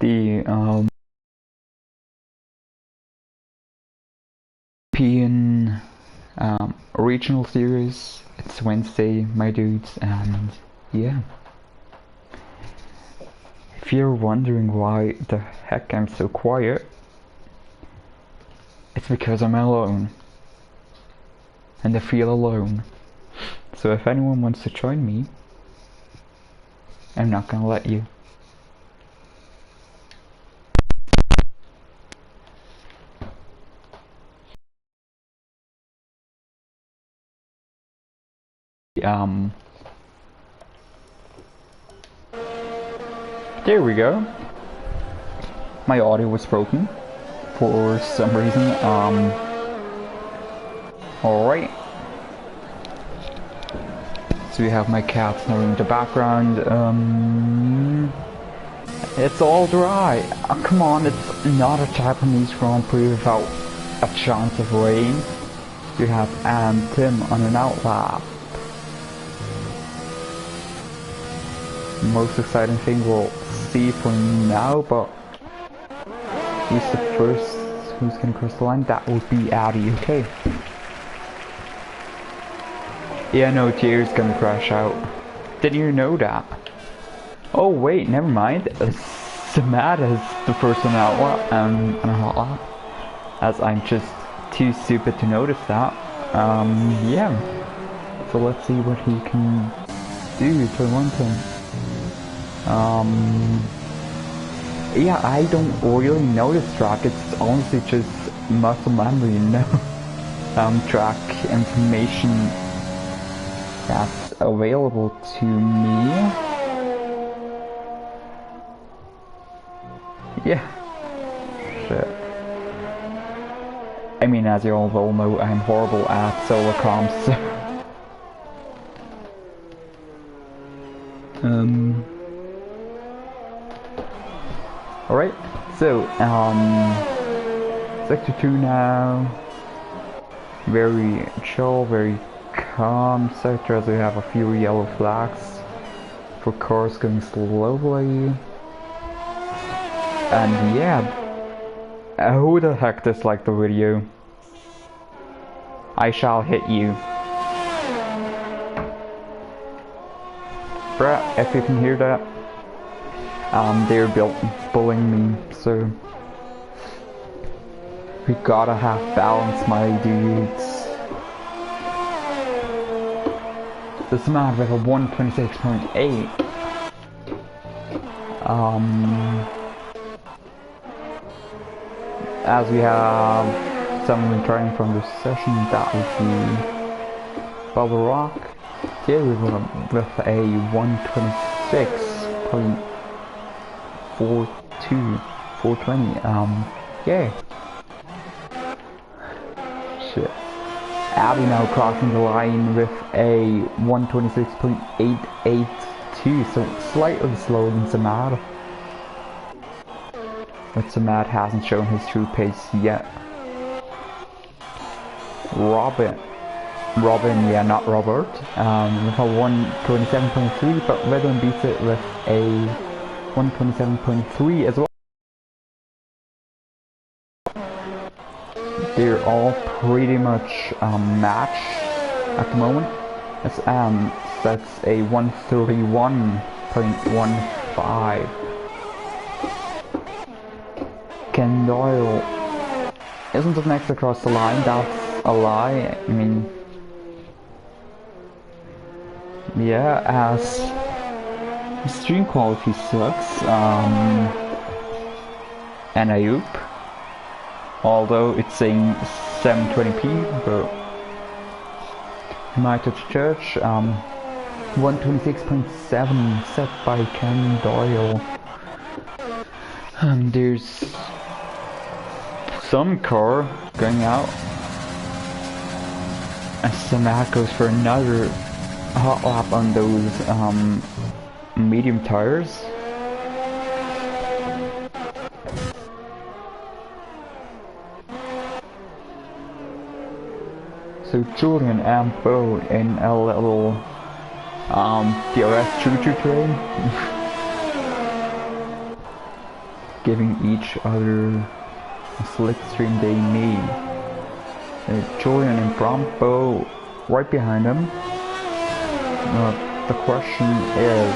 the European regional series. It's Wednesday, my dudes, and yeah. If you're wondering why the heck I'm so quiet, it's because I'm alone. And I feel alone. So if anyone wants to join me, I'm not gonna let you. There we go. My audio was broken for some reason. Alright. So we have my cat snoring in the background. It's all dry. Oh, come on, it's not a Japanese Grand Prix without a chance of rain. You have Tim on an outlap. Most exciting thing we'll see for now, but he's the first who's gonna cross the line. That would be Audi, okay. Yeah, no, Jerry's gonna crash out. Didn't you know that? Oh wait, never mind. Samad is the first on a hot lap, as I'm just too stupid to notice that. Yeah. So let's see what he can do to one thing. Yeah, I don't really know this track. It's honestly just muscle memory, you know. Track information that's available to me. Yeah. Shit. I mean, as you all know, I'm horrible at solo comps. Alright, so, Sector 2 now. Very chill, very calm sector, as we have a few yellow flags for cars going slowly. And yeah, who the heck disliked the video? I shall hit you. Bruh, if you can hear that. They're bullying me, so we gotta have balance, my dudes. This man with a 126.8. As we have someone returning from the session, that would be Bubble Rock. Here we were with a 420, yeah. Shit. Abby now crossing the line with a 126.882, so slightly slower than Samad. But Samad hasn't shown his true pace yet. Robin, yeah, not Robert, with a 127.3, but Redon beats it with a 127.3 as well. They're all pretty much matched at the moment. That's a 131.15. Ken Doyle isn't up next across the line. That's a lie. I mean, yeah, as stream quality sucks, and Ayup, although it's saying 720p, but in my touch church, 126.7 set by Ken Doyle. And there's some car going out as Samad goes for another hot lap on those medium tires. So Julian and Bo in a little DRS choo-choo train. giving each other a slipstream they need. Julian and Brombo right behind him. The question is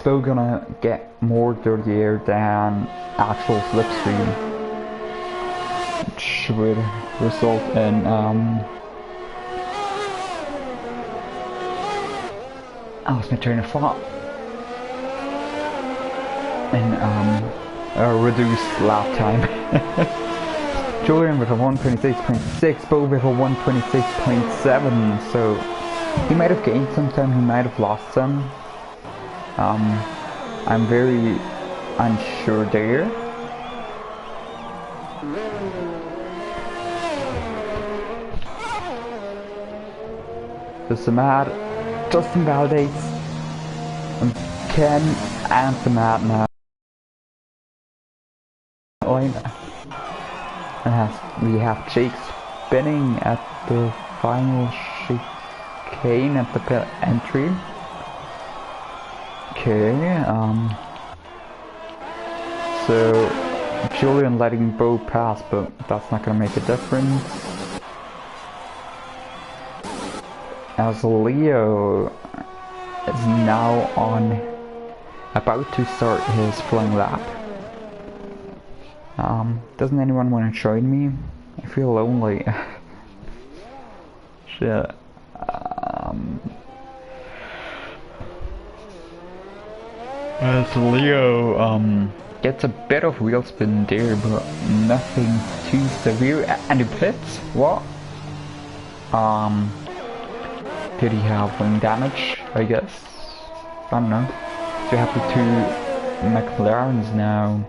Bo gonna get more dirty air than actual slipstream? Which would result in I lost my train of thought. And a reduced lap time. Julian with a 126.6, Bo with a 126.7, so he might have gained some time, he might have lost some. I'm very unsure there. Justin validates Ken and Samad now. And we have Jake spinning at the final chicane at the pit entry. Okay, so Julian letting Bo pass, but that's not gonna make a difference. As Leo is now about to start his flying lap. Doesn't anyone want to join me? I feel lonely. Shit. As Leo gets a bit of wheel spin there, but nothing too severe. And he pits? What? Did he have wing damage? I guess. I don't know. So happy to McLarens now.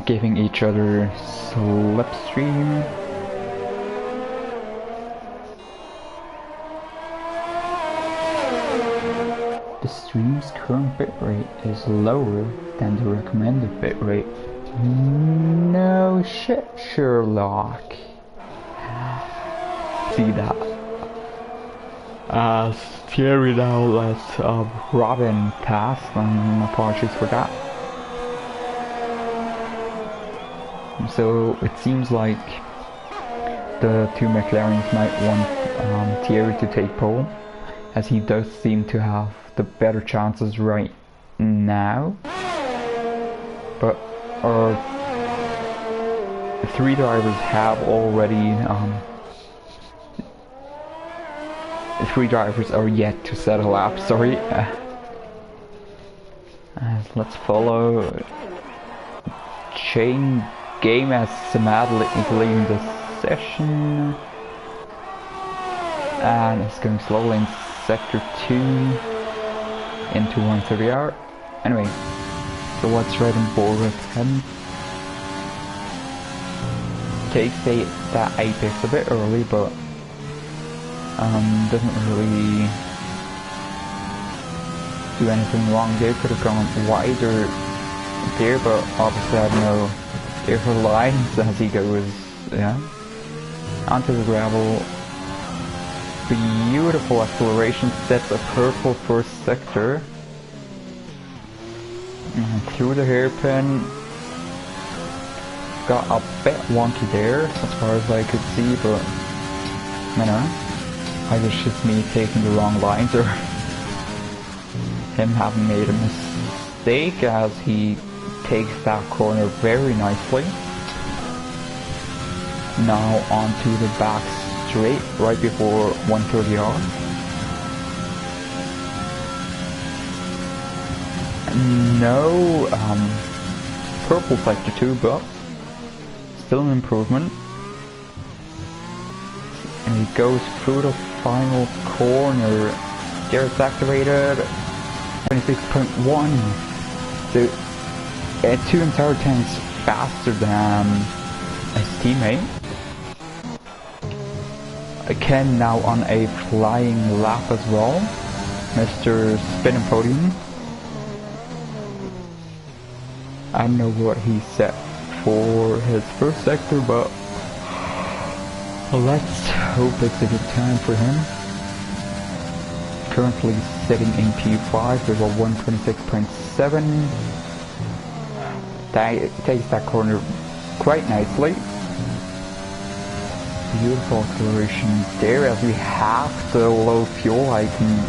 Giving each other slipstream. The stream's current bitrate is lower than the recommended bitrate. No shit, Sherlock. See that. Thierry now lets Robin pass, and apologies for that. So it seems like the two McLarens might want Thierry to take pole, as he does seem to have the better chances right now. But our three drivers have already three drivers are yet to set a lap, sorry. Let's follow chain game as Samad is leading the session, and it's going slowly in sector 2 into 130R. Anyway, so what's red and bold at 10? Takes that apex a bit early, but doesn't really do anything wrong there. Could have gone wider there, but obviously I don't know if her lines as he goes. Yeah, onto the gravel. Beautiful acceleration, sets a purple first sector. And through the hairpin. Got a bit wonky there as far as I could see, but you know, either it's just me taking the wrong lines or him having made a mistake as he takes that corner very nicely. Now onto the back straight right before 130R. No purple sector 2, but still an improvement. And he goes through the final corner. There it's activated. 26.1. So 2 entire tenths faster than his teammate. Ken now on a flying lap as well. Mr. Spin and Podium. I don't know what he set for his first sector, but let's hope it's a good time for him. Currently sitting in P5 with a 126.7. Takes that corner quite nicely. Beautiful acceleration there as we have the low fuel icon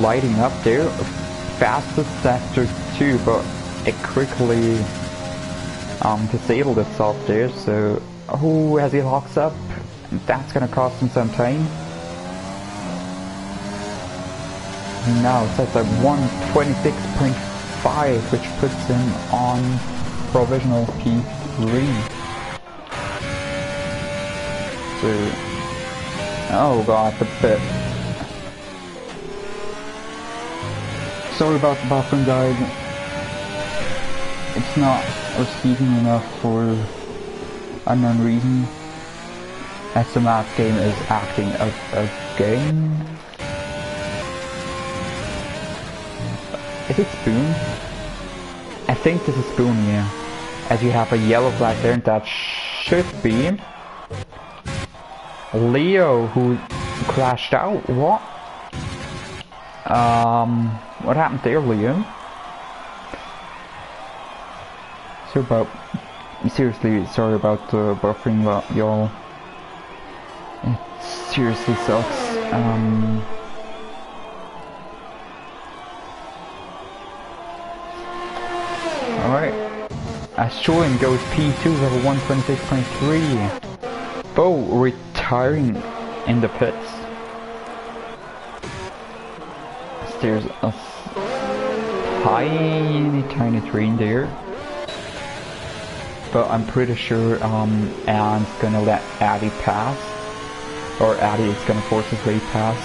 lighting up there. Fastest sector too, but it quickly disabled itself there, so as he locks up, that's gonna cost him some time. Now it sets at 126.5, which puts him on provisional P3. So, oh god, the pit. Sorry about the buffering, guys. It's not receiving enough for unknown reason, as the map game is acting again. Is it Spoon? I think this is Spoon, yeah. As you have a yellow flag there, and that should be Leo, who crashed out. What? What happened there, Leo? Seriously, sorry about the buffering, y'all. It seriously sucks. Alright. Julian goes P2 level 126.3. Bo retiring in the pits. There's a tiny train there. But I'm pretty sure Alan's gonna let Addy pass. Or Addy is gonna force his way past.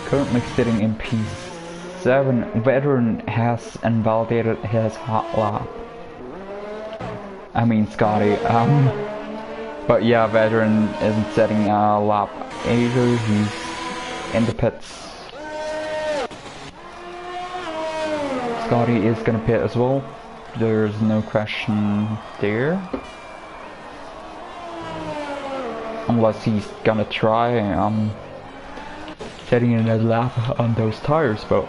Currently sitting in P7. Veteran has invalidated his hot lap. I mean Scotty. But yeah, Veteran isn't setting a lap either. He's in the pits. Scotty is gonna pit as well. There's no question there. Unless he's gonna try setting in a lap on those tires, but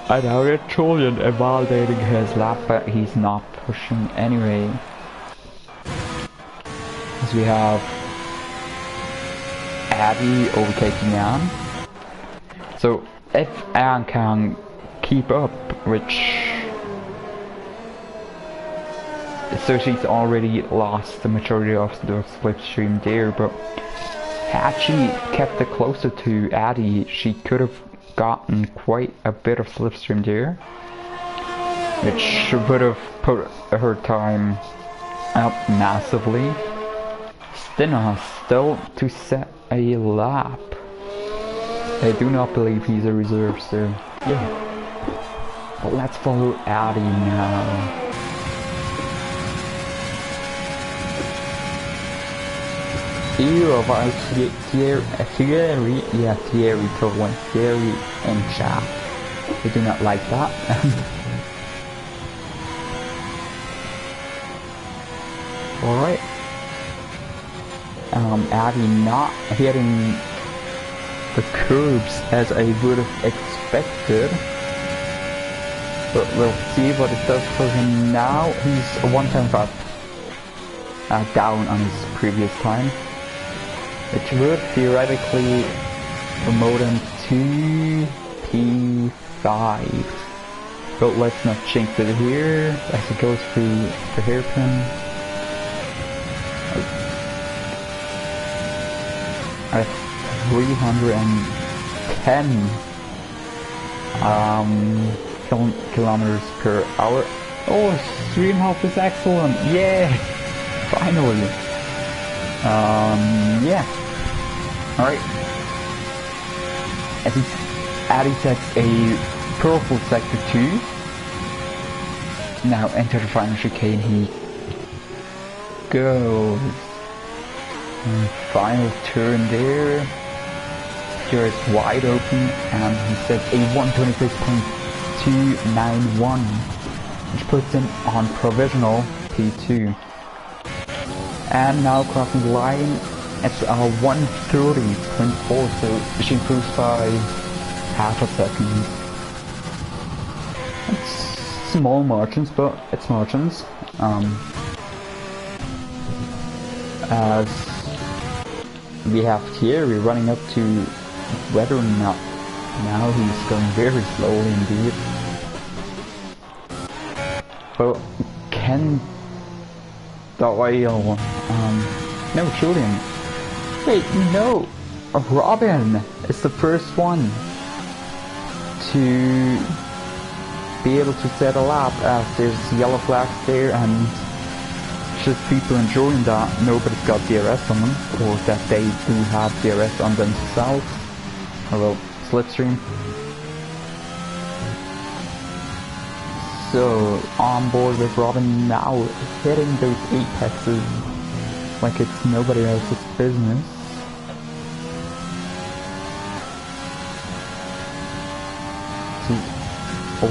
I doubt it. Julian invalidating his lap, but he's not pushing anyway. As we have Addy overtaking Ann. So if Ann can keep up, which... So she's already lost the majority of the slipstream there, but had she kept it closer to Addy, she could have gotten quite a bit of slipstream there, which would have put her time up massively. Stinner still to set a lap. I do not believe he's a reserve, so yeah. But let's follow Addy now. About Thierry, yeah, Thierry Tolan, Thierry and Chat. We do not like that. Alright. Addy not hitting the curbs as I would have expected. But we'll see what it does for him now. He's 1.5 down on his previous time. Which would theoretically promote him to P5. But let's not jinx it here as he goes through the hairpin. At 310 kilometers per hour. Oh, 3.5 is excellent. Yeah, finally. Yeah. Alright. As Addy sets a purple sector 2. Now enter the final chicane. He goes. Final turn there. Here is wide open, and he sets a 126.291, which puts him on provisional P2. And now crossing the line, It's 1:30.4, so she improves by half a second. It's small margins, but it's margins. As we have Thierry running up to Weather now. Now he's going very slowly indeed. But Ken Doyle, no, Julian. Wait, no! Robin is the first one to be able to set a lap as there's yellow flags there and just people enjoying that nobody's got DRS on them, or that they do have DRS on themselves. Hello, Slipstream. So, on board with Robin now, hitting those apexes like it's nobody else's business. He's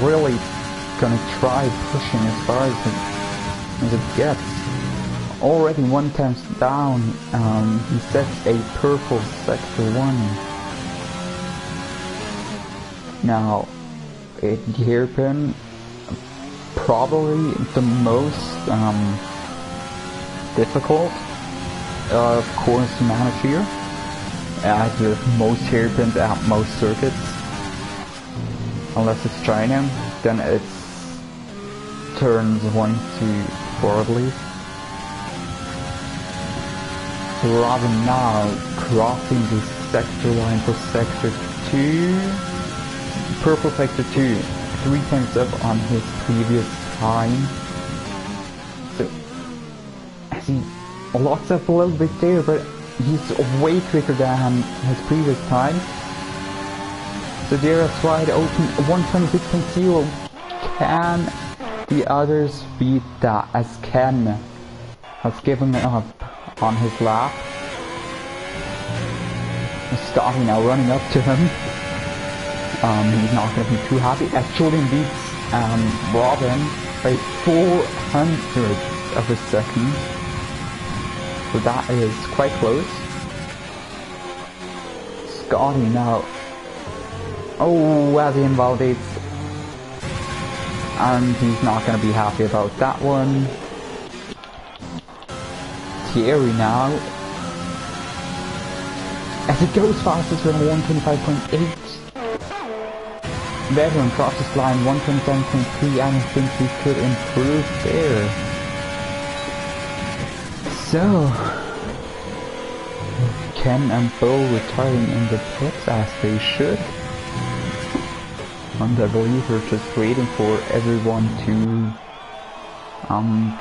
really gonna try pushing as far as it gets. Already 1 tenth down, he sets a purple sector 1. Now, the hairpin, probably the most difficult, of course, to manage here, as with most hairpins at most circuits. Unless it's China, then it's turns 1 to 4, I believe. So Robin now crossing the sector line for sector 2. Purple sector 2, 3 tenths up on his previous time. So as he locks up a little bit there, but he's way quicker than his previous time. So there is wide open, 126.0. Can the others beat that, as Ken has given up on his lap? Scotty now running up to him. He's not going to be too happy as Jordan beats Robin by 400 of a second. So that is quite close. Scotty now. Oh, as he invalidates. And he's not going to be happy about that one. Thierry now. As it goes fastest with 125.8. Veteran crosses line 127.3, and I think he could improve there. So, Ken and Bo retiring in the pits as they should. And I believe we're just waiting for everyone to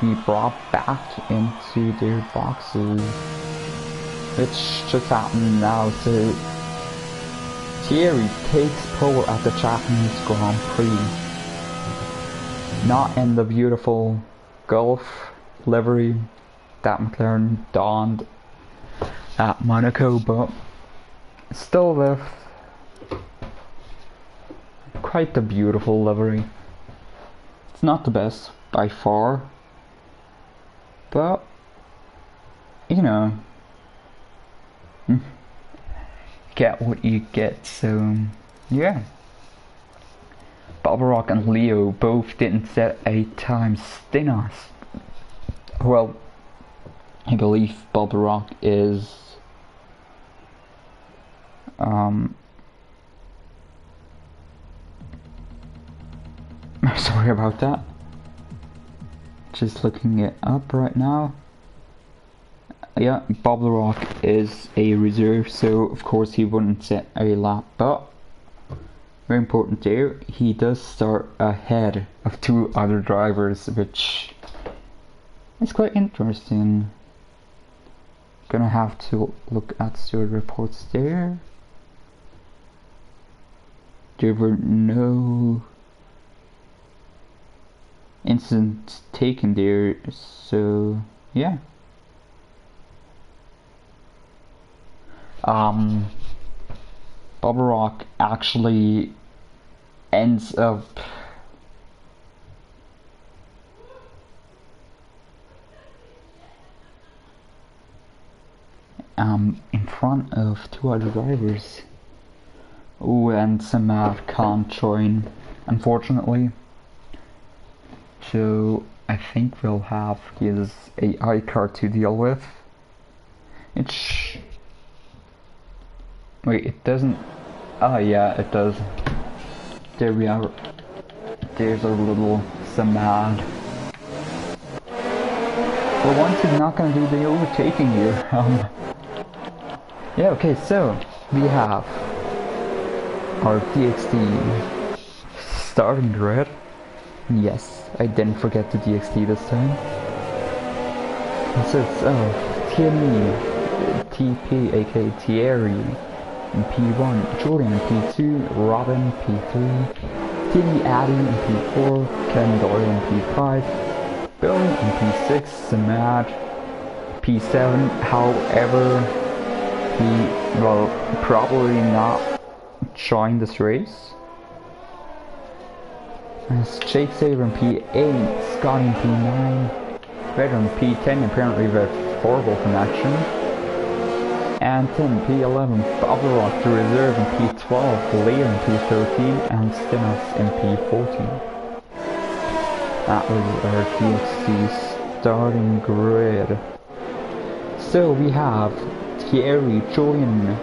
be brought back into their boxes. Which just happened now, so Thierry takes pole at the Japanese Grand Prix. Not in the beautiful Gulf livery that McLaren donned at Monaco, but still with quite the beautiful livery. It's not the best by far, but you know, get what you get. So yeah, Bubba Rock and Leo both didn't set a time Stinos. Well, I believe Bubba Rock is sorry about that, just looking it up right now. Yeah, Bob the Rock is a reserve, so of course he wouldn't set a lap, but very important there, he does start ahead of 2 other drivers, which is quite interesting. Gonna have to look at steward reports there. There were no incidents taken there, so yeah. Bubba Rock actually ends up in front of two other drivers. Oh, and Samad can't join, unfortunately. So I think we'll have his AI card to deal with. Wait, it doesn't. Oh yeah, it does. There we are. There's our little Samad. For once, he's not gonna do the overtaking here. Yeah, okay, so we have our DXT starting grid. Yes, I didn't forget the DXT this time. So it's TME, TP, aka Thierry in P1, Julian in P2, Robin P3, Timmy Addy in P4, Ken Doyle in P5, Bill in P6, Samad P7. However, he will probably not join this race. As Jake Saber in P8, Scott in P9, Red in P10, apparently with horrible connection, and Tim P11, Bubble Rock to reserve in P12, Leo in P13, and Stinos in P14. That was our DXC starting grid. So we have Thierry, Julian,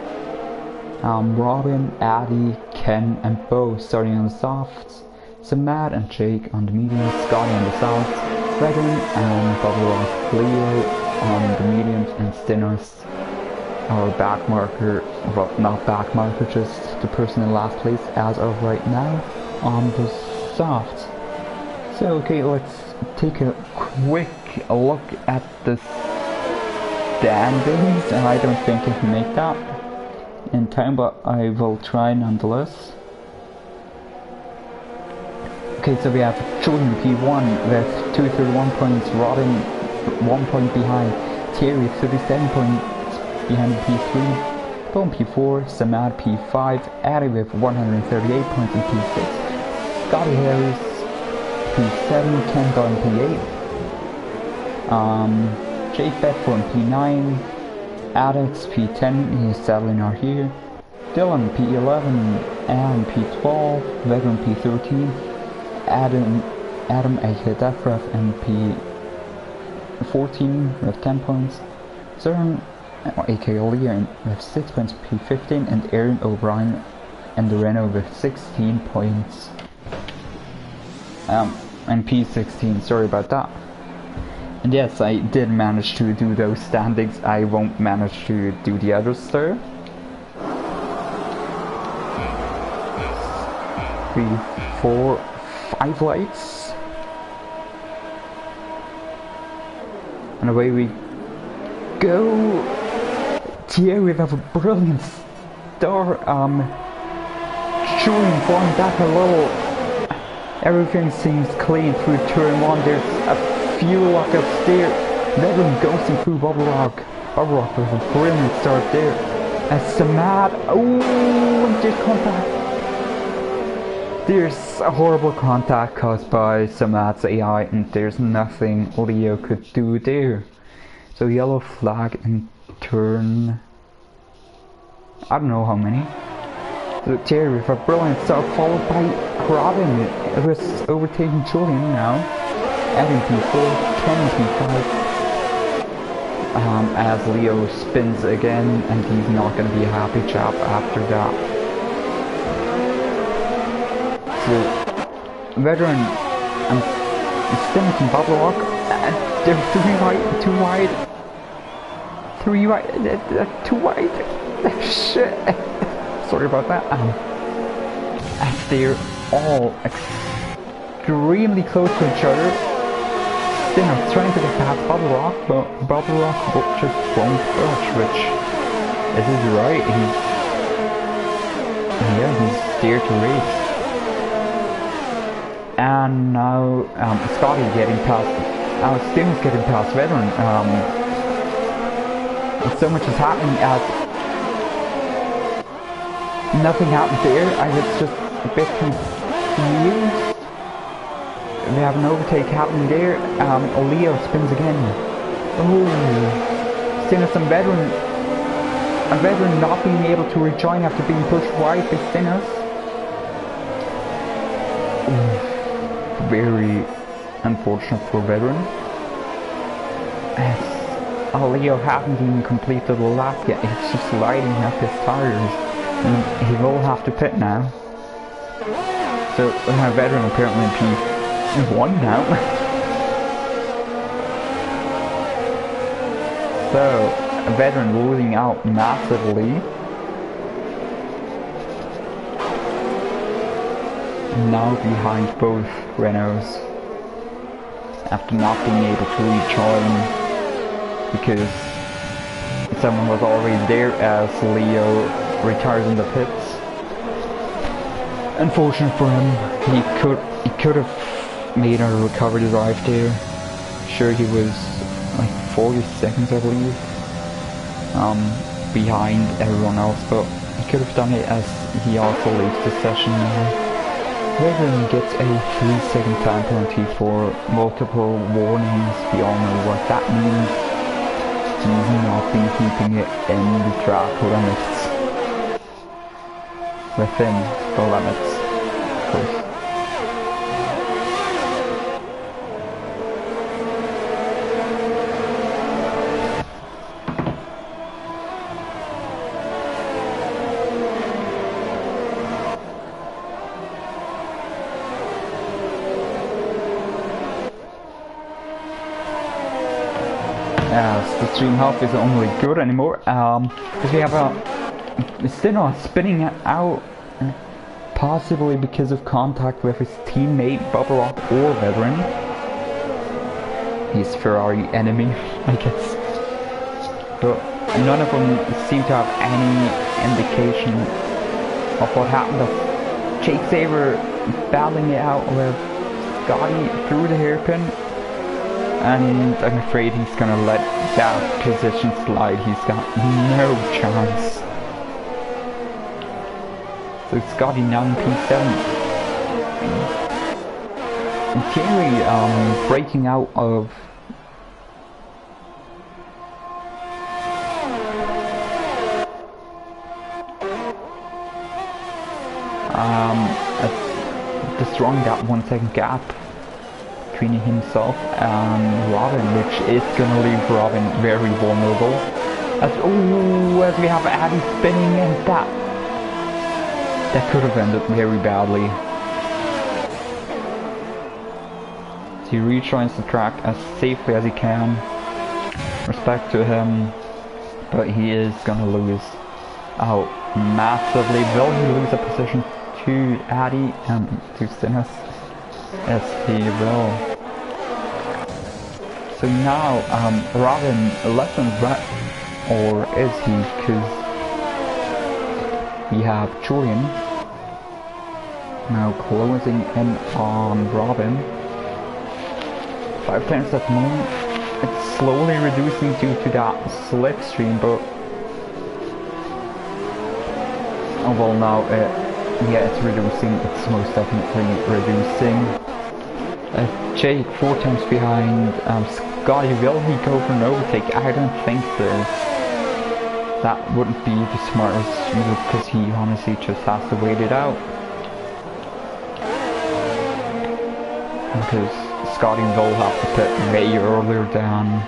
Robin, Addy, Ken, and Bo starting on the softs. Samad and Jake on the mediums, Scotty on the softs, Regan and Bubble Rock, Leo on the mediums, and Stinos, our back marker, well, not back marker, just the person in last place as of right now, on the softs. So okay, let's take a quick look at the standings, and I don't think I can make that in time, but I will try nonetheless. Okay, so we have Julian P1 with 231 points, Robin 1 point behind, Thierry 37 points behind P3, Bone P4, Samad P5, Addy with 138 points in P6, Scotty Harris P7, Ken Doyle P8, Jake Bedford P9, Adex P10, he's sadly not here, Dylan P11 and P12, Veteran P13, Adam aka Deathref and P14 with 10 points, Zern aka Leon with 6 points P15, and Aaron O'Brien and the Renault with 16 points and P16, sorry about that. And yes, I did manage to do those standings. I won't manage to do the others though. 3, 4, 5 lights. And away we go. Thierry with a brilliant start. Showing form back a little. Everything seems clean through turn 1. There's a few lockups there. Veteran ghosting through Bubble Rock. Bubble Rock with a brilliant start there. And Samad. Oh, there's contact. There's a horrible contact caused by Samad's AI, and there's nothing Leo could do there. So yellow flag in turn, I don't know how many. So Thierry with a brilliant start, followed by Robin, who is overtaking Julian now. Adding P4, Ken P5. As Leo spins again, and he's not going to be a happy chap after that. So, Veteran and Stimmons and Bubble Rock, they're 3 wide, 2 wide, 3 wide, 2 wide, shit, sorry about that, as they're all extremely close to each other. Stimmons trying to get past Bubble Rock, but Bubble Rock just won't budge, which is his right, he's there to race. And now Scotty getting past, Stimmons getting past Veteran. So much is happening as nothing happened there. I was just a bit confused. We have an overtake happening there. Leo spins again. Oh, Stimmons and Veteran a veteran not being able to rejoin after being pushed wide by Sinners. Very unfortunate for veteran. As Leo hasn't even completed the lap yet, he's just lighting up his tires. And he will have to pit now. So veteran apparently P1 now. So a veteran losing out massively. Now behind both Renaults after not being able to rejoin because someone was already there as Leo retires in the pits. Unfortunate for him, he could have made a recovery drive there. Sure, he was like 40 seconds I believe behind everyone else, but he could have done it as he also leaves the session now. Veteran gets a 3-second time penalty for multiple warnings. We all know what that means. He's not been keeping it in the track limits. Within the limits, of course. As the stream health isn't only good anymore, because we have a Sinner spinning out, possibly because of contact with his teammate Bubba Rock or veteran. He's Ferrari enemy, I guess. But none of them seem to have any indication of what happened. Of Jake Saber battling it out with Scotty through the hairpin. And I'm afraid he's gonna let that position slide. He's got no chance. So Scotty now in P7. And Thierry breaking out of destroying that 1 second gap between himself and Robin, which is gonna leave Robin very vulnerable. As we have Addy spinning, and that could have ended very badly. So he rejoins the track as safely as he can. Respect to him, but he is gonna lose out massively. Will he lose a position to Addy and to Sinus? Yes, he will. So now, Robin left on right, or is he? Because we have Julian now closing in on Robin. 5 tenths at the moment. It's slowly reducing due to that slipstream, but oh well, now yeah, it's reducing. It's most definitely reducing. Jake 4 times behind Scotty. Will he go for an overtake? I don't think so. That wouldn't be the smartest move because he honestly just has to wait it out. Because Scotty will have to pit way earlier than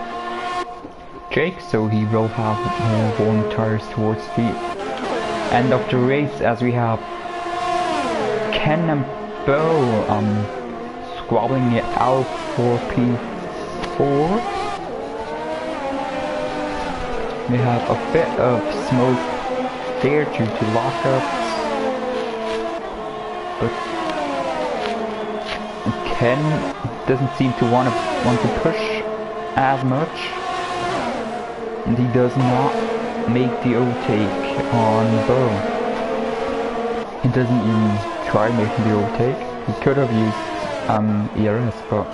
Jake, so he will have more warm tires towards the end of the race, as we have Ken and Bo squabbling it out for P4. We have a bit of smoke there due to lockups, but Ken doesn't seem to want to push as much, and he does not make the overtake on Bo. He doesn't even try making the overtake. He could have used ERS, but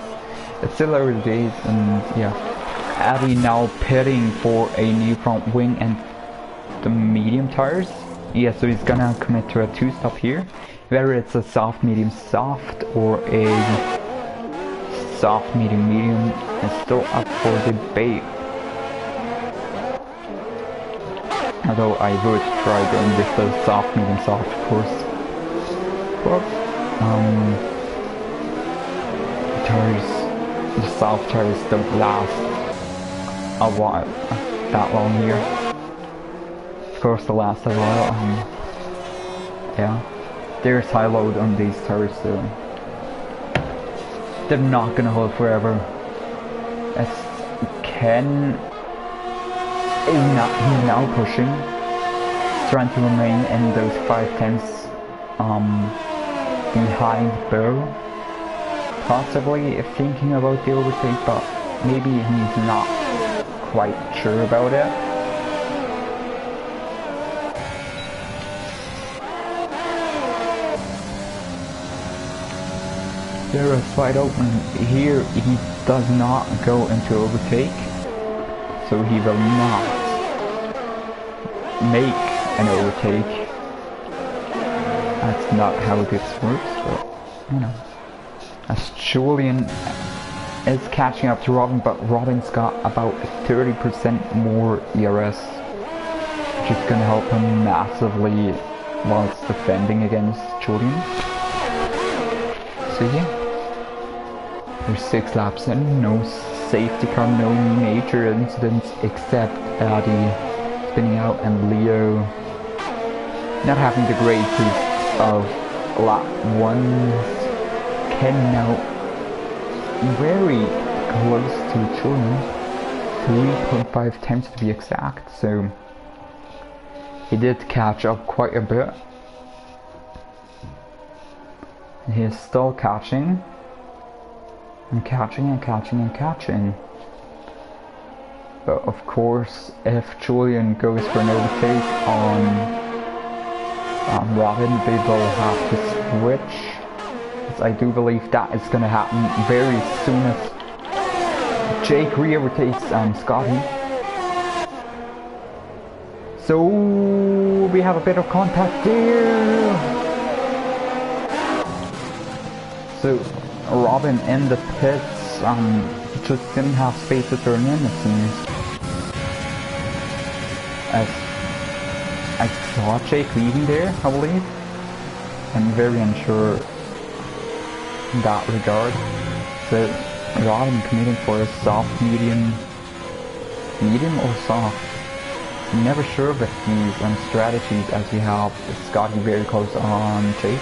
it's still early days, and yeah. Addy now pitting for a new front wing and the medium tires. Yeah, so he's gonna commit to a 2-stop here. Whether it's a soft, medium, soft, or a soft, medium, medium is still up for debate. Although I would try going with the soft, medium soft, of course. But, tires, the soft tires don't last a while, that long here. Of course, they last a while, yeah. There's high load on these tires, so they're not gonna hold forever. As Ken is now pushing, trying to remain in those 5/10ths behind Bo. Possibly thinking about the overtake, but maybe he's not quite sure about it. There is wide open. Here he does not go into overtake, so he will not make an overtake. That's not how this works, but you know. As Julian is catching up to Robin, but Robin's got about 30% more ERS, which is going to help him massively whilst defending against Julian. So yeah. There's 6 laps in, no safety car, no major incidents except Addy spinning out and Leo not having the greatest of lap 1. Ken now very close to Julian, 3.5 times to be exact, so he did catch up quite a bit. He's still catching. And catching and catching and catching. But of course, if Julian goes for an overtake on Robin, they will have to switch. Because I do believe that is going to happen very soon as Jake re-overtakes Scotty. So we have a bit of contact there. So Robin in the pits, just didn't have space to turn in, it seems. As I saw Jake leaving there, I believe. I'm very unsure in that regard. So Robin committing for a soft, medium or soft. I'm never sure with these strategies, as we have Scotty very close on Jake.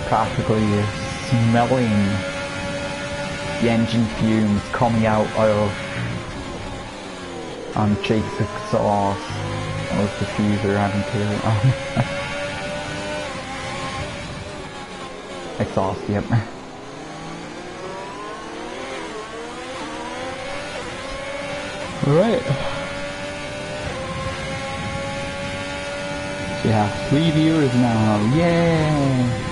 Practically smelling the engine fumes coming out of Jake's exhaust or diffuser, I don't care. Exhaust, yep. Right. So yeah, 3 viewers now. Yay!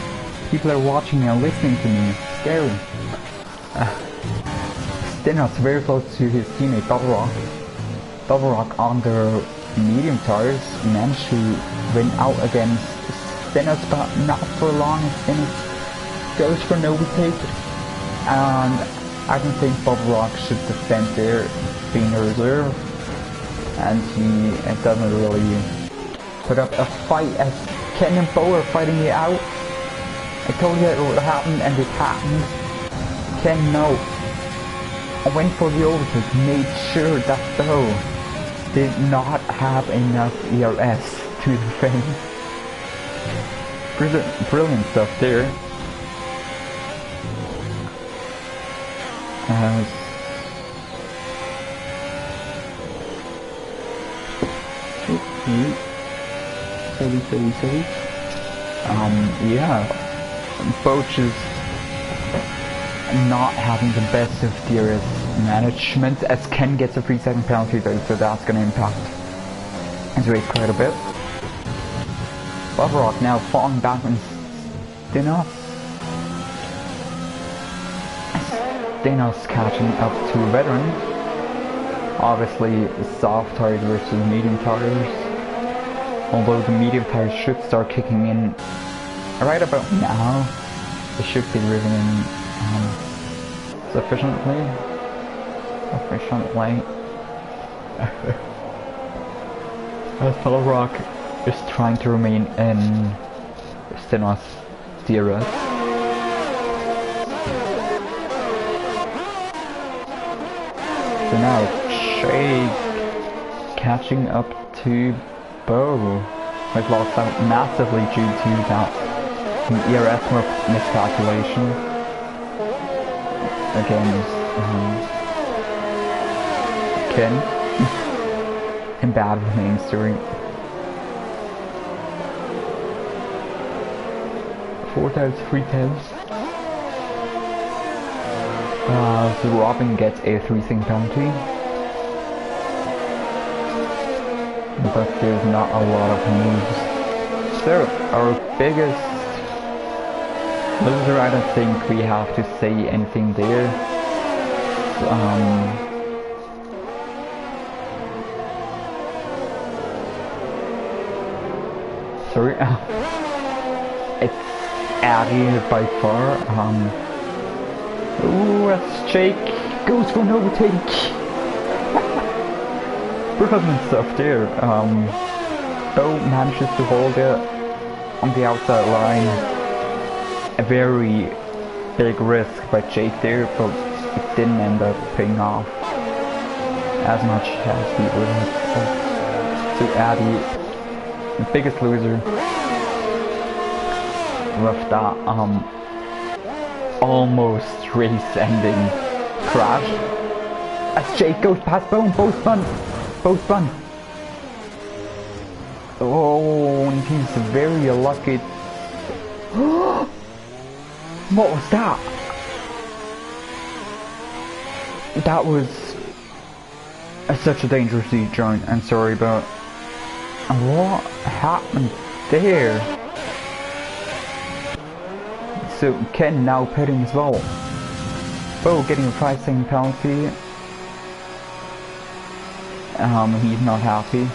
People are watching and listening to me. Scary. Stenos very close to his teammate Double Rock. Double Rock on the medium tires managed to win out against Stenos, but not for long. Stenos goes for an overtake, and I don't think Double Rock should defend there, being a reserve, and he doesn't really put up a fight as Ken and Bo are fighting it out. I told you it would happen, and it happened. Ken, no. I went for the overtake, made sure that Bo did not have enough ERS to defend. Brilliant stuff there. Sorry. Yeah. Boach is not having the best of DRS management, as Ken gets a 3-second penalty though, so that's going to impact his race quite a bit. Bob Rock now falling back on Stenos. Stenos catching up to veteran. Obviously soft tires versus medium tires. Although the medium tires should start kicking in right about now. They should be driven in sufficiently. efficiently. As Fellow Rock is trying to remain in Stenos DRS. So now Jake catching up to Bo, who has lost out massively due to that ERS miscalculation. Again, Ken and bad with name steering. 4,310. So Robin gets a 3-thing penalty, but there's not a lot of moves. So our biggest loser, I don't think we have to say anything there. Sorry, it's Addy by far. Ooh, that's Jake goes for an overtake. Brilliant stuff there. Bo manages to hold it on the outside line. A very big risk by Jake there, but it didn't end up paying off as much as he would have. So Addy, the biggest loser with that almost race-ending crash. As Jake goes past Bone, both spun. Oh, and he's very lucky. What was that? That was such a dangerous joint. I'm sorry, but what happened there? So Ken now pitting as well. Bo getting a 5-second penalty. He's not happy.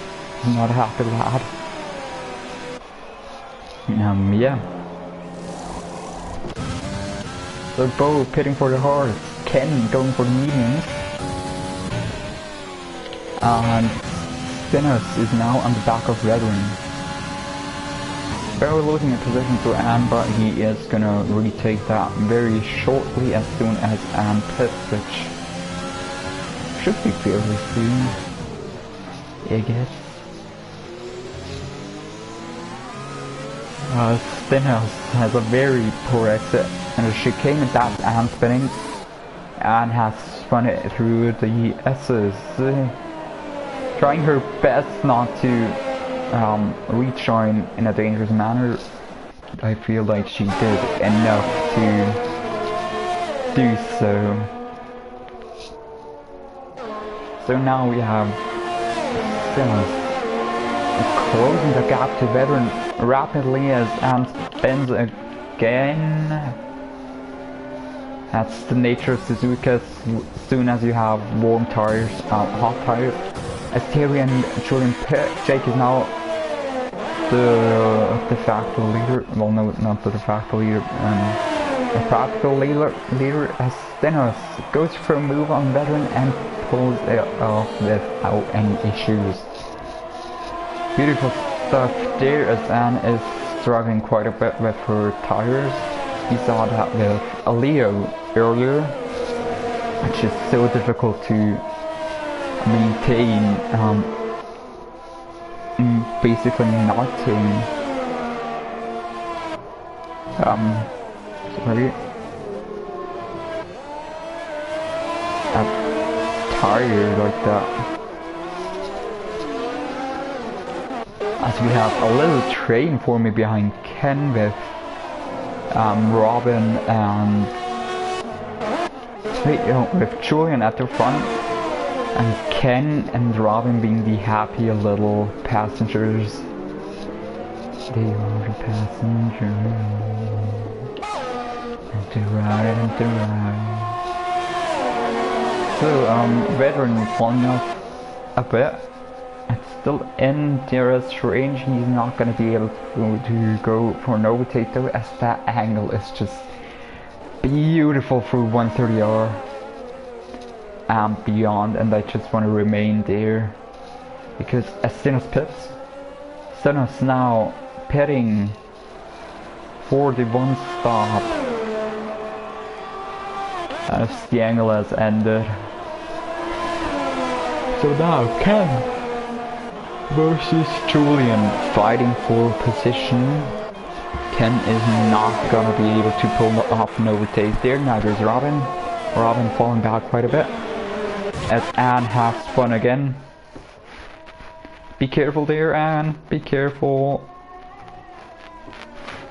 He's not a happy lad. Yeah. So Bo pitting for the hard. Ken going for the mediums. And Stennis is now on the back of Veteran. Barely losing a position to Anne, but he is gonna retake that very shortly as soon as Anne pits, which should be fairly soon, I guess. Stenhouse has a very poor exit, and she came at that Anne spinning, and has spun it through the S's, trying her best not to rejoin in a dangerous manner. I feel like she did enough to do so. So now we have Simmons closing the gap to Veteran rapidly as Anne spins again. That's the nature of Suzuka. As soon as you have warm tires, hot tires. As Terry and Jordan pit, Jake is now the de facto leader. Well, no, not the de facto leader. The practical leader as Stenhouse goes for a move on Veteran and pulls it off without any issues. Beautiful stuff there as Anne is struggling quite a bit with her tires. You saw that with Leo earlier, which is so difficult to maintain, basically nothing. Sorry. A tire like that. As we have a little train forming behind Ken with Robin and with Julian at the front, and Ken and Robin being the happy little passengers. They are the passengers. And to ride. So Veteran falling off a bit. Still in DRS range, he's not going to be able to go for an overtake though, as that angle is just beautiful through 130R. and beyond, and I just want to remain there. Because as Sinnoh's pits, Sinnoh's now pitting for the one stop as the angle has ended. So now Ken versus Julian fighting for position. Ken is not gonna be able to pull off an overtake there, neither is Robin. Robin falling back quite a bit. As Anne has fun again. Be careful there, Anne, be careful.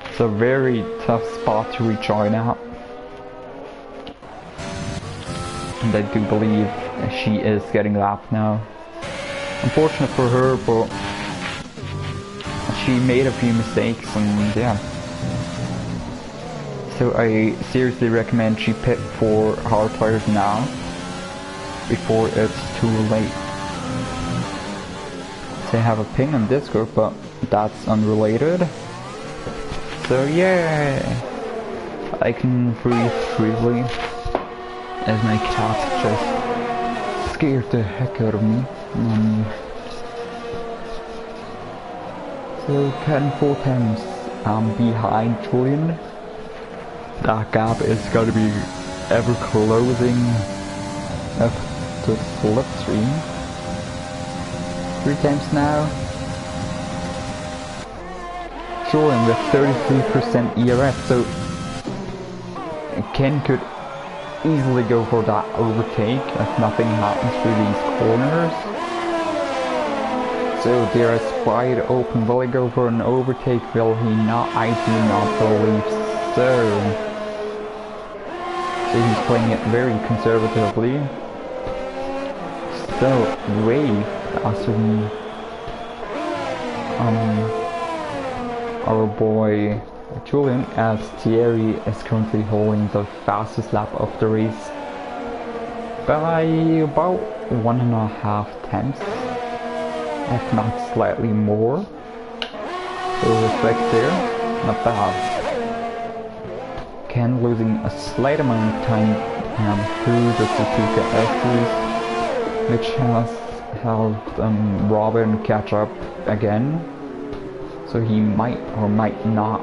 It's a very tough spot to rejoin at. And I do believe she is getting lapped now. Unfortunate for her, but she made a few mistakes and yeah. So I seriously recommend she pit for hard tires now, before it's too late. So I have a ping on Discord, but that's unrelated. So yeah, I can breathe freely as my cat just scared the heck out of me. So Ken 4 times behind Julian. That gap is going to be ever closing up to slipstream. 3 times now. Julian with 33% ERS, so Ken could easily go for that overtake if nothing happens through these corners. So there is wide open. Will he go for an overtake? Will he not? I do not believe so. So he's playing it very conservatively. So Wave as our boy Julian, as Thierry is currently holding the fastest lap of the race by about 1.5 tenths, if not slightly more. So respect there, not bad. Ken losing a slight amount of time through the Suzuka S's, which has helped Robin catch up again. So he might or might not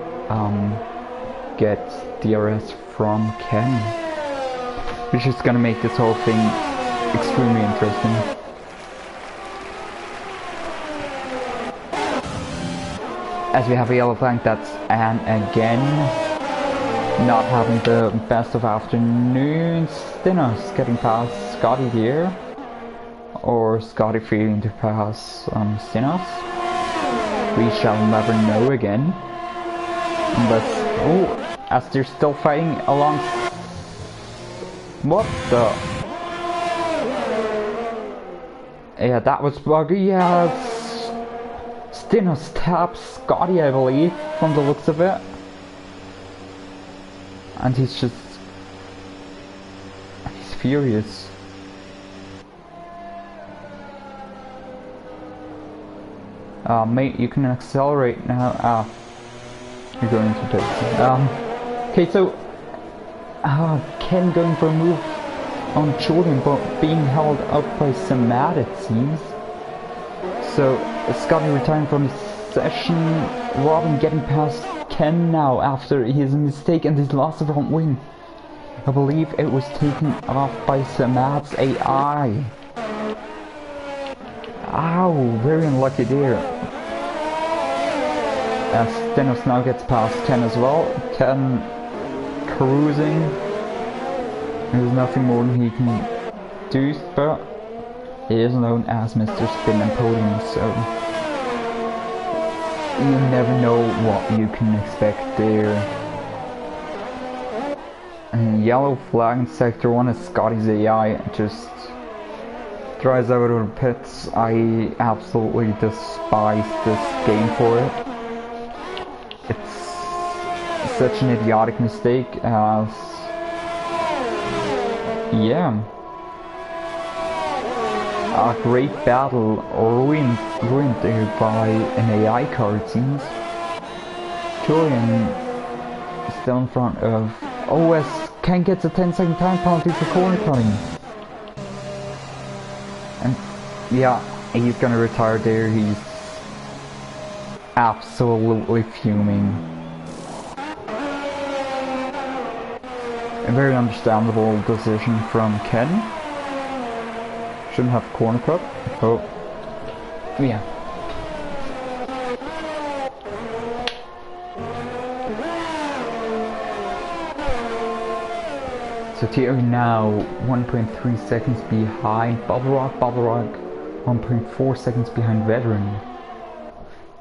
get DRS from Ken, which is gonna make this whole thing extremely interesting. As we have a yellow flag, that's Anne again. Not having the best of afternoons. Stinos getting past Scotty here. Or Scotty failing to pass Stinos. We shall never know again. But, oh, as they're still fighting along... What the... Yeah, that was buggy, yeah. Stinos taps Scotty, I believe, from the looks of it. And he's furious. Mate, you can accelerate now. You're going to pit. Okay, so Ken going for a move on Julian, but being held up by Samad, it seems. So Scotty retiring from his session. Robin getting past Ken now after his mistake and his loss of front wing. I believe it was taken off by Samad's AI. Ow, very unlucky there. As Stenos now gets past Ken as well. Ken cruising. There's nothing more than he can do, but he is known as Mr. Spin and Podium, so you never know what you can expect there. And yellow flag in sector 1 is Scotty's AI. Just drives out of the pits. I absolutely despise this game for it. It's such an idiotic mistake as... yeah. A great battle ruined there by an AI car, it seems. Julian still in front of... Oh, as Ken gets a 10-second time penalty for corner cutting. Yeah, he's gonna retire there. He's absolutely fuming. A very understandable decision from Ken. Shouldn't have corner cut. Oh, yeah. So Thierry now 1.3 seconds behind Bubble Rock 1.4 seconds behind Veteran.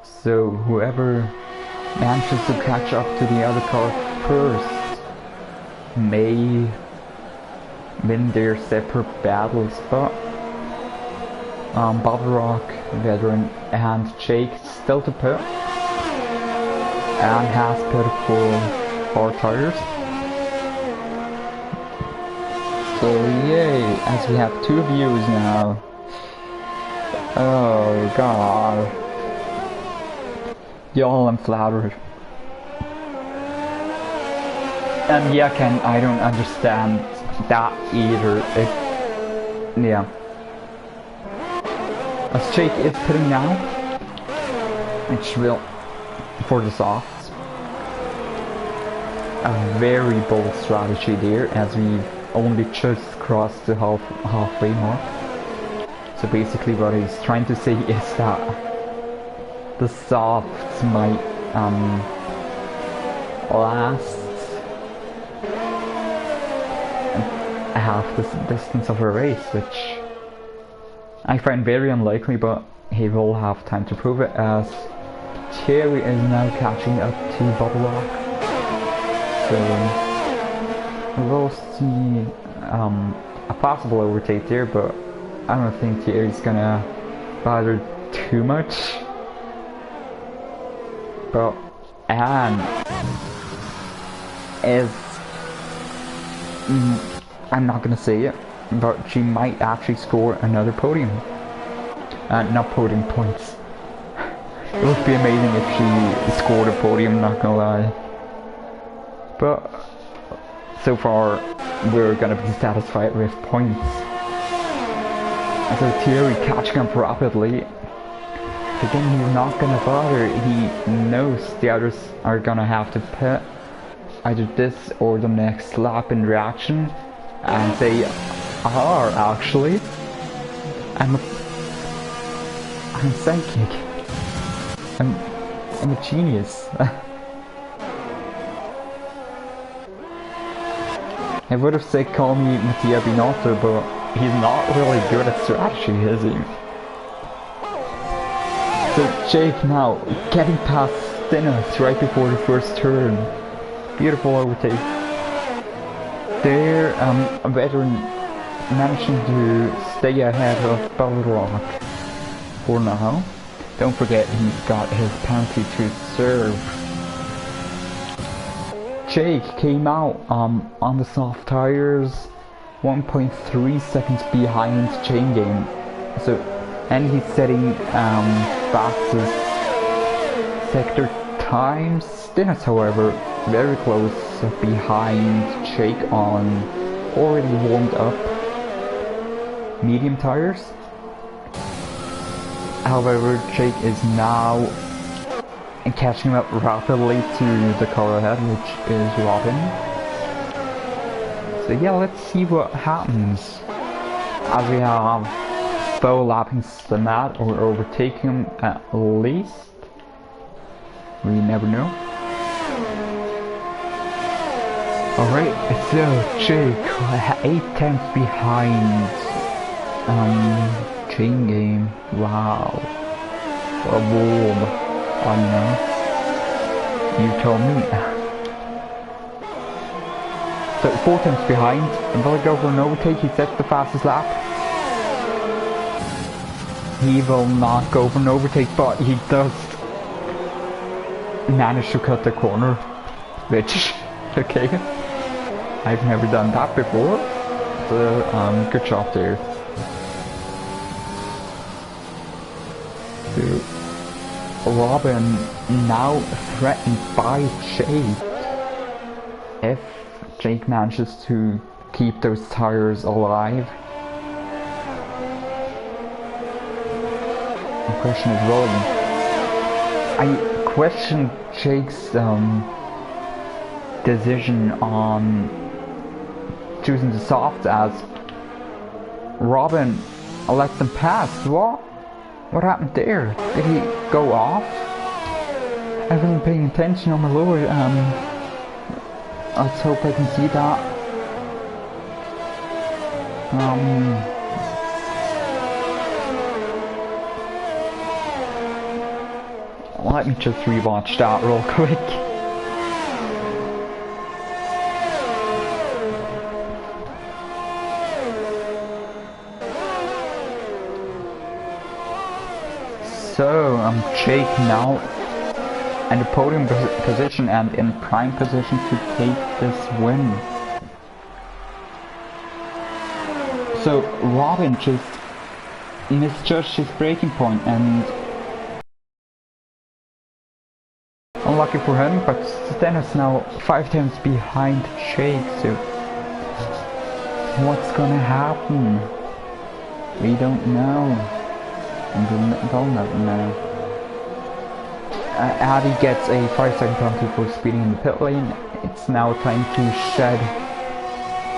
So whoever manages to catch up to the other car first may win their separate battles, but Bubble Rock, Veteran and Jake still to pit and has put full hard tires. So yay, as we have 2 views now. Oh god. Y'all, I'm flattered. And yeah, Ken, I don't understand that either. Yeah. As Jake is pitting now, which will, for the softs, a very bold strategy there, as we only just crossed the halfway mark. So basically what he's trying to say is that the softs might last half the distance of a race, which I find very unlikely, but he will have time to prove it, as Thierry is now catching up to Bubble Rock. So we'll see a possible overtake there, but I don't think Thierry's gonna bother too much. But Anne is, I'm not gonna say it, but she might actually score another podium. Not podium points. It would be amazing if she scored a podium, not gonna lie. But so far we're gonna be satisfied with points. So Thierry catching up rapidly. Again, he's not gonna bother. He knows the others are gonna have to pit either this or the next lap in reaction, and they are actually. I'm psychic. I'm a genius. I would have said call me Mattia Binotto, but he's not really good at strategy, is he? So Jake now getting past Stinnes right before the first turn. Beautiful overtake. There, a Veteran managing to stay ahead of Bubble Rock for now. Don't forget he's got his penalty to serve. Jake came out on the soft tires, 1.3 seconds behind Chain Game. So, and he's setting fastest sector times. Stinnes, however, very close behind Jake on already warmed up medium tires. However, Jake is now catching up rapidly to the car ahead, which is Robin. So yeah, let's see what happens. As we have Bo lapping Stamat or overtaking him at least. We never know. Alright, so Jake 8 tenths behind Chain Game. Wow. What a warm. I know. You told me. So 4 tenths behind, and will he go for an overtake? He sets the fastest lap. He will not go for an overtake, but he does manage to cut the corner, which, okay, I've never done that before, so good job there. So, Robin now threatened by Jake. If Jake manages to keep those tires alive. The question is really... I question Jake's decision on choosing the soft as Robin let them pass. What? What happened there? Did he go off? I wasn't paying attention on my lower. Let's hope I can see that. Let me just rewatch that real quick. So, Jake now in the podium position and in prime position to take this win. So, Robin just misjudged his braking point and unlucky for him, but Stennis now 5 times behind Jake, so what's gonna happen? We don't know. They'll never know. Addy gets a 5-second penalty for speeding in the pit lane. It's now time to shed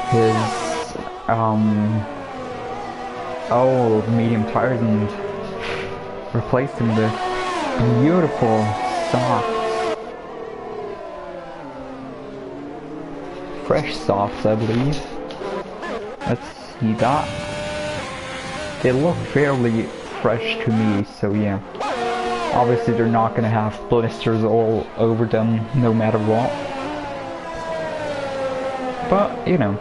his old medium tires and replace them with beautiful softs. Fresh softs, I believe. Let's see that. They look fairly fresh to me, so yeah. Obviously they're not gonna have blisters all over them no matter what. But, you know.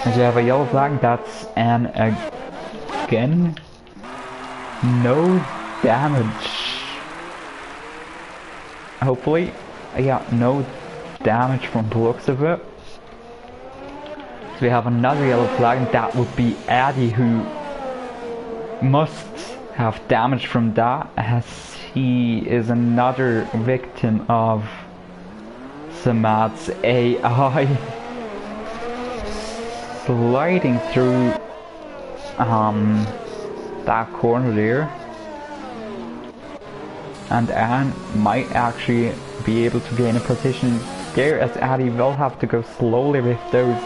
As you have a yellow flag, that's an again. No damage. Hopefully. Yeah, no damage from the looks of it. So we have another yellow flag, and that would be Addy, who must have damage from that, as he is another victim of Samad's AI sliding through that corner there. And Anne might actually be able to gain a position there, as Addy will have to go slowly with those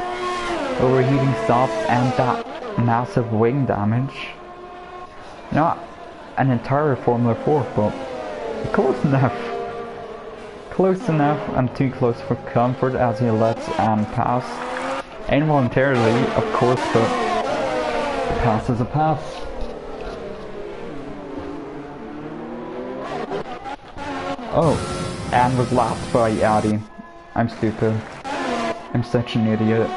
overheating softs and that massive wing damage. Not an entire Formula 4, but close enough. Close enough, and too close for comfort as he lets Anne pass. Involuntarily, of course, but a pass is a pass. Oh, Anne was lapped by Addy. I'm stupid. I'm such an idiot.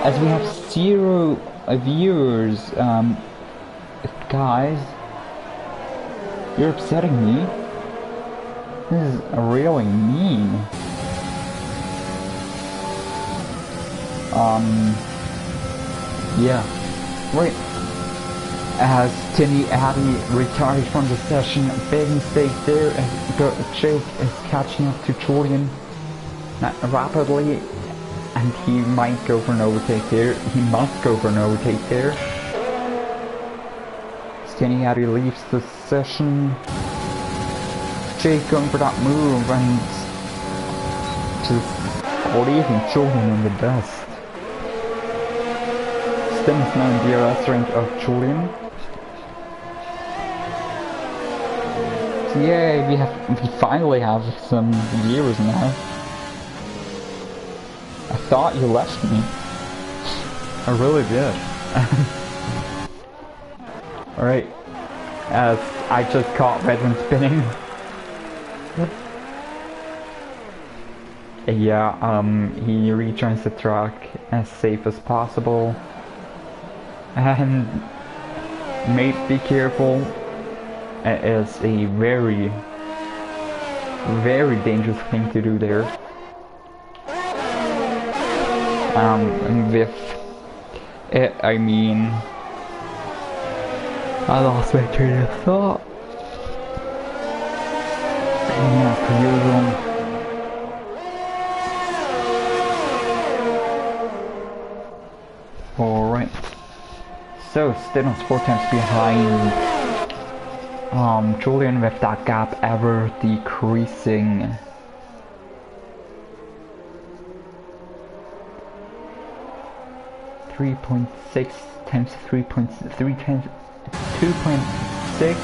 As we have 0 viewers, guys, you're upsetting me. This is really mean. Yeah, right. As Tinny Addy retires from the session, big mistake there, and Jake is catching up to Julian rapidly, and he might go for an overtake there. He must go for an overtake there. Tinny Addy leaves the session. Jake going for that move and just leaving Julian in the dust. Stims now in DRS range of Julian. So yeah, we finally have some viewers now. I thought you left me. I really did. Alright. As I just caught Redmond spinning. Yeah, he rejoins the track as safe as possible. And mate, be careful. It is a very, very dangerous thing to do there. With it, I mean, I lost my train of thought. Yeah, per usual. So Stinos 4 times behind Julian, with that gap ever decreasing. .6 times 3.3 times 2.6.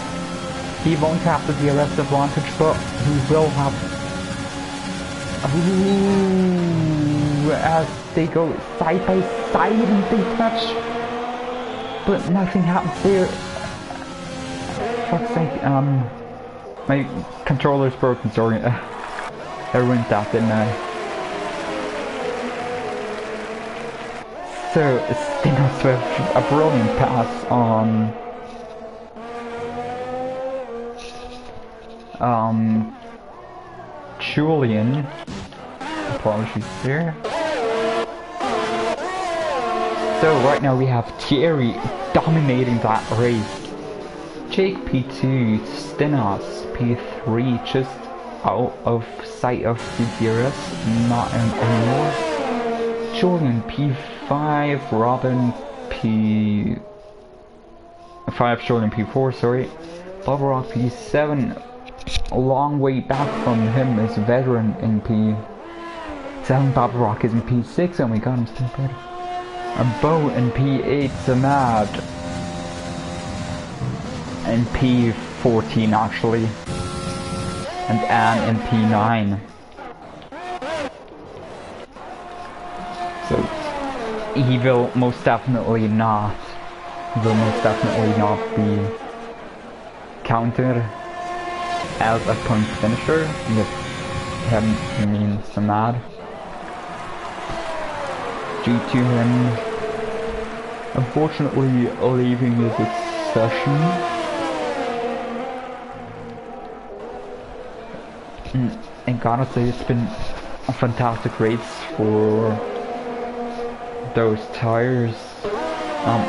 He won't have the DRS advantage, but he will have. Ooh, as they go side by side and they touch, but nothing happens there. Fuck's sake, my controller's broken, sorry. I ruined that, didn't I? So, Stinos with a brilliant pass on Julian. Apologies there. So right now we have Thierry dominating that race. Jake P2, Stinos P3, just out of sight of the DRS, not anymore. Julian P5, Robin P5, Julian P4, sorry. Bob Rock P7, a long way back from him is veteran in P7. Bob Rock is in P6, and we got him still better. And Bo in P8, Samad in P14 actually, and Anne in P9. So he will most definitely not be counted as a point finisher with him, I mean Samad, due to him unfortunately leaving his session. And gotta say, it's been a fantastic race for those tires. Oh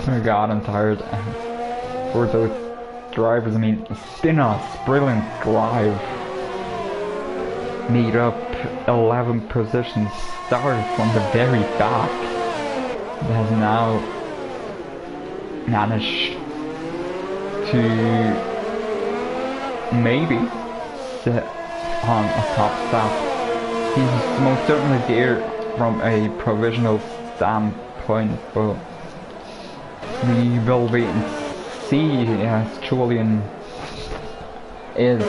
my god, I'm tired. For those drivers, I mean, Stinos, brilliant drive. Made up 11 positions, started from the very back. It has now managed to maybe sit on a top spot. He's most certainly there from a provisional standpoint, but we will wait and see as Julian is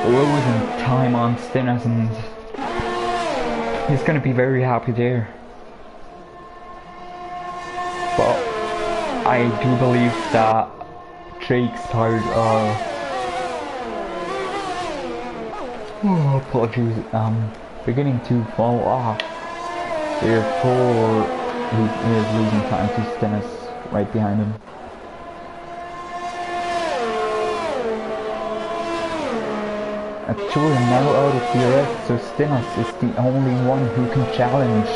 losing time on Stinos, and he's gonna be very happy there. But I do believe that Jake's tires are apologies, beginning to fall off. Therefore, he is losing time to Stinos right behind him. Actually, now out of DRS, so Stinos is the only one who can challenge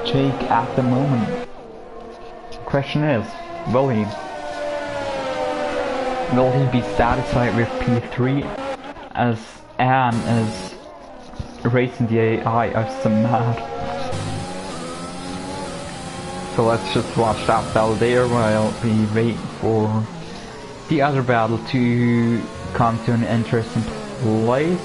Jake at the moment. The question is, will he be satisfied with P3 as Anne is racing the AI of Samad? So let's just watch that battle there while we wait for the other battle to come to an interesting place.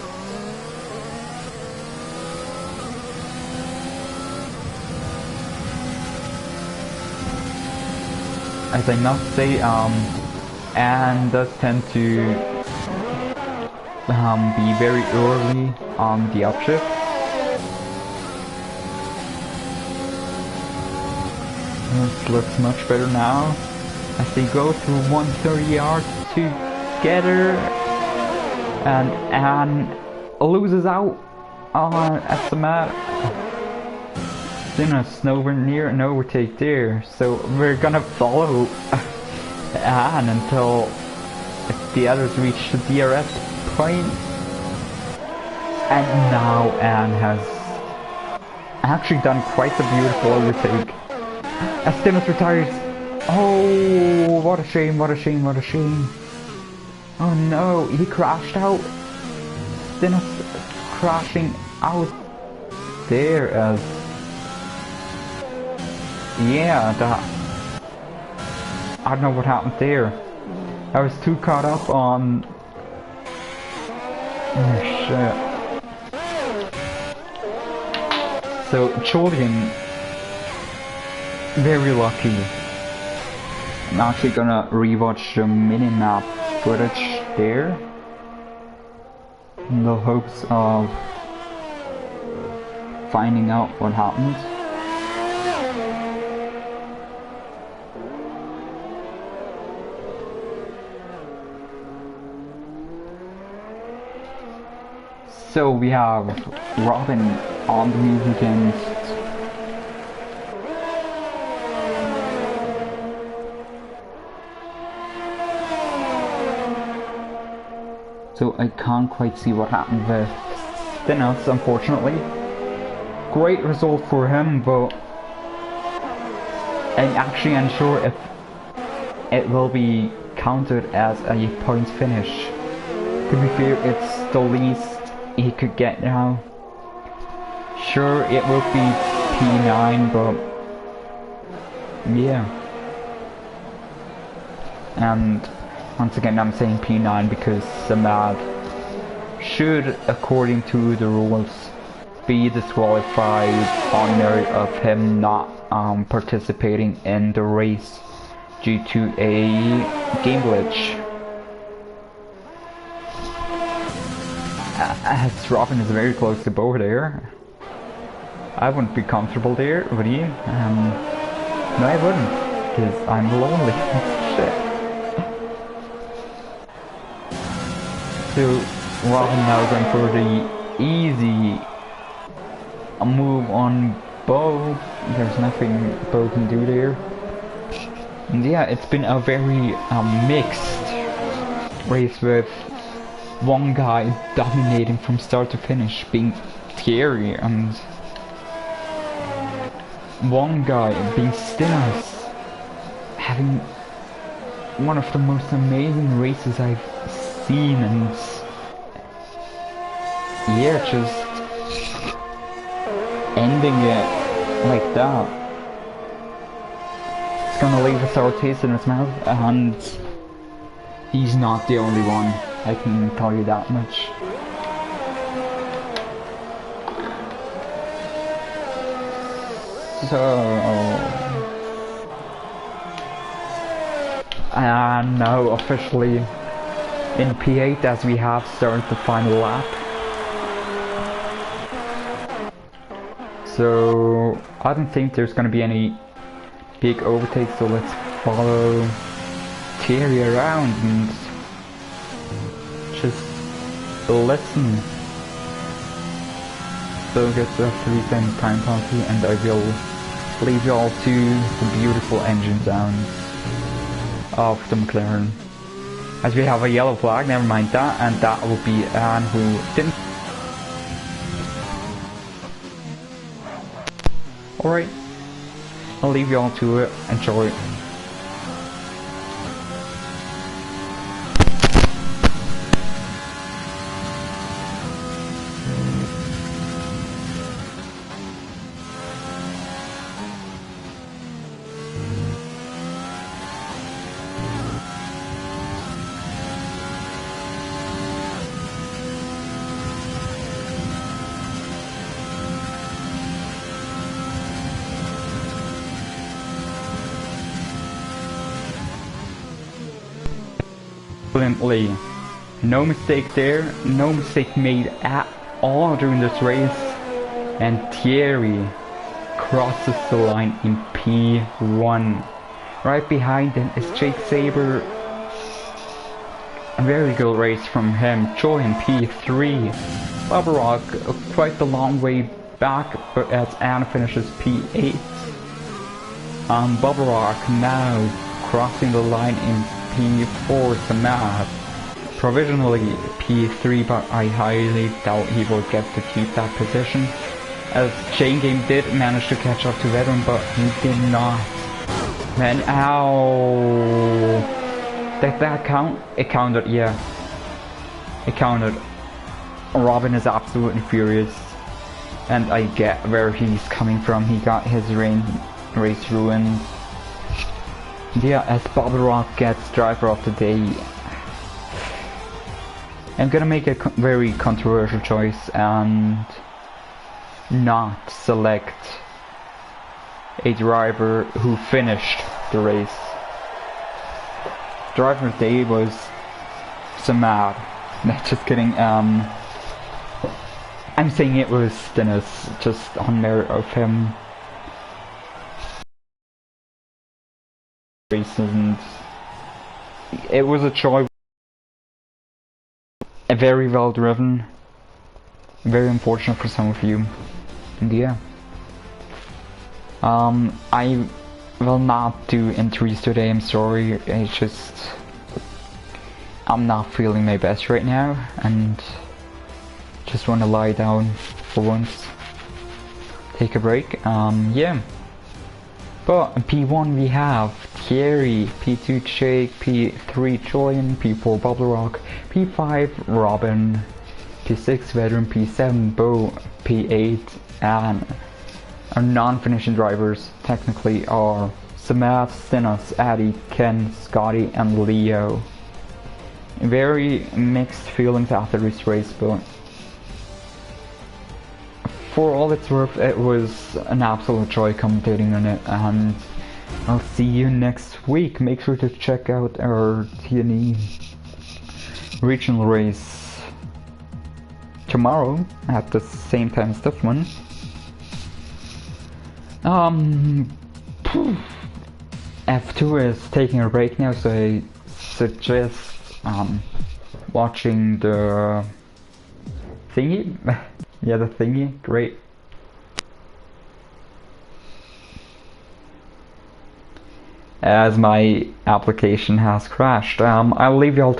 As I must say, Anne does tend to be very early on the upshift. This looks much better now as they go through 130 yards together, and Anne loses out on Samad. Stinos nowhere near an overtake there, so we're gonna follow Anne until the others reach the DRS point. And now Anne has actually done quite a beautiful overtake. As Stinos retires. Oh, what a shame, what a shame, what a shame. Oh no, he crashed out. Stinos crashing out there as yeah, that... I don't know what happened there. I was too caught up on... Oh shit. So, Julian, very lucky. I'm actually gonna rewatch the minimap footage there in the hopes of finding out what happened. So we have Robin on the move against so I can't quite see what happened with Stennis, unfortunately. Great result for him, but I'm actually unsure if it will be counted as a points finish. To be fair, it's the least he could get now. Sure, it will be P9, but yeah. And once again, I'm saying P9 because Samad should, according to the rules, be disqualified on merit of him not participating in the race due to a game glitch. As Robin is very close to Bo there. I wouldn't be comfortable there, would you? No, I wouldn't, because I'm lonely. Shit. So, Robin now going for the easy move on Bo. There's nothing Bo can do there. And yeah, it's been a very mixed race with one guy dominating from start to finish, being Thierry, and one guy being Stennis, having one of the most amazing races I've seen, and yeah, just ending it like that. It's gonna leave a sour taste in his mouth, and he's not the only one. I can tell you that much. So, and now officially in P8 as we have started the final lap. So I don't think there's gonna be any big overtakes, so let's follow Thierry around and just listen. So get the 3-second time penalty, and I will leave you all to the beautiful engine sounds of the McLaren. As we have a yellow flag, never mind that, and that will be Anne who didn't. Alright, I'll leave you all to it. Enjoy. Brilliantly. No mistake there, no mistake made at all during this race, and Thierry crosses the line in P1. Right behind him is Jake Saber. A very good race from him. Joy in P3. Bubba Rock quite the long way back, but as Anna finishes P8. Bubba Rock now crossing the line in P4 to Matt. Provisionally P3, but I highly doubt he will get to keep that position, as Chain Game did manage to catch up to Veteran, but he did not. Man, ow! Did that count? It counted, yeah. It counted. Robin is absolutely furious, and I get where he's coming from. He got his race ruined. Yeah, as Bob the Rock gets driver of the day, I'm gonna make a very controversial choice and not select a driver who finished the race. Driver of the day was Samad. Just kidding. I'm saying it was Dennis, just on merit of him. And it was a choice, very well driven, very unfortunate for some of you, and yeah. I will not do entries today, I'm sorry, it's just, I'm not feeling my best right now, and just want to lie down for once, take a break, yeah. But P1 we have Thierry, P2 Jake, P3 Julian, P4 Bob the Rock, P5 Robin, P6 Veteran, P7 Bo, P8 and our non-finishing drivers technically are Samad, Sinas, Addy, Ken, Scotty and Leo. Very mixed feelings after this race, but for all it's worth, it was an absolute joy commentating on it, and I'll see you next week. Make sure to check out our TNE regional race tomorrow at the same time as this one. F2 is taking a break now, so I suggest watching the thingy. Yeah, the thingy, great. As my application has crashed, I'll leave y'all to